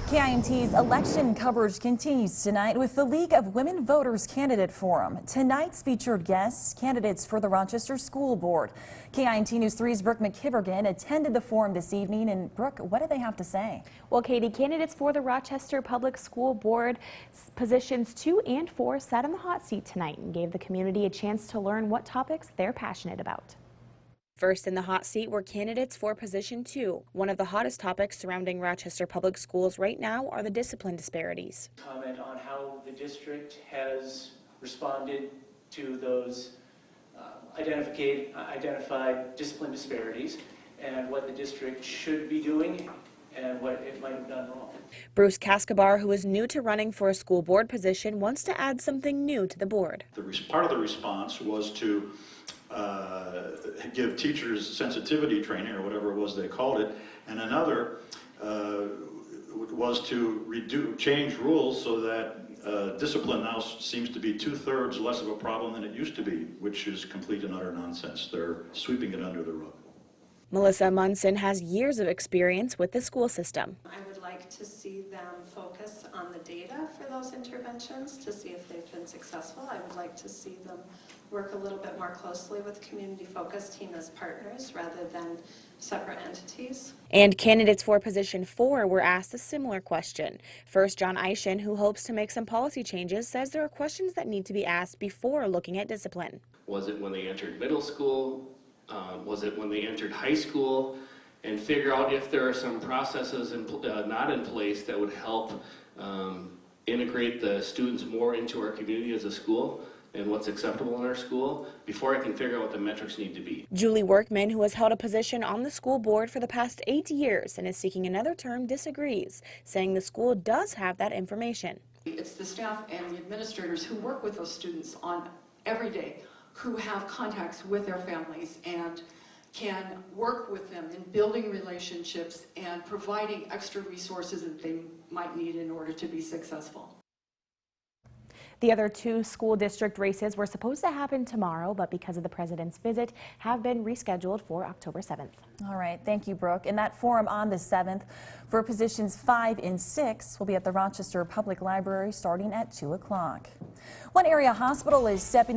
KIMT's election coverage continues tonight with the League of Women Voters Candidate Forum. Tonight's featured guests, candidates for the Rochester School Board. KIMT News 3's Brooke McKivergan attended the forum this evening. And Brooke, what did they have to say? Well, Katie, candidates for the Rochester Public School Board positions 2 and 4 sat in the hot seat tonight and gave the community a chance to learn what topics they're passionate about. First in the hot seat were candidates for position 2. One of the hottest topics surrounding Rochester Public Schools right now are the discipline disparities. Comment on how the district has responded to those identified discipline disparities and what the district should be doing and what it might have done wrong. Bruce Cascabar, who is new to running for a school board position, wants to add something new to the board. Part of the response was to give teachers sensitivity training, or whatever it was they called it, and another was to change rules so that discipline now seems to be 2/3 less of a problem than it used to be, which is complete and utter nonsense. They're sweeping it under the rug. Melissa Munson has years of experience with the school system. I would like to see them focus on the data for those interventions to see if they've been successful. I would like to see them work a little bit more closely with the community focus team as partners rather than separate entities. And candidates for position 4 were asked a similar question. First, John Eishen, who hopes to make some policy changes, says there are questions that need to be asked before looking at discipline. Was it when they entered middle school? Was it when they entered high school? And figure out if there are some processes not in place that would help integrate the students more into our community as a school and what's acceptable in our school before I can figure out what the metrics need to be. Julie Workman, who has held a position on the school board for the past 8 years and is seeking another term, disagrees, saying the school does have that information. It's the staff and the administrators who work with those students on every day, who have contacts with their families and can work with them in building relationships and providing extra resources that they might need in order to be successful. The other 2 school district races were supposed to happen tomorrow, but because of the president's visit, have been rescheduled for October 7th. All right, thank you, Brooke. And that forum on the 7th for positions 5 and 6 will be at the Rochester Public Library starting at 2 o'clock. One area hospital is stepping up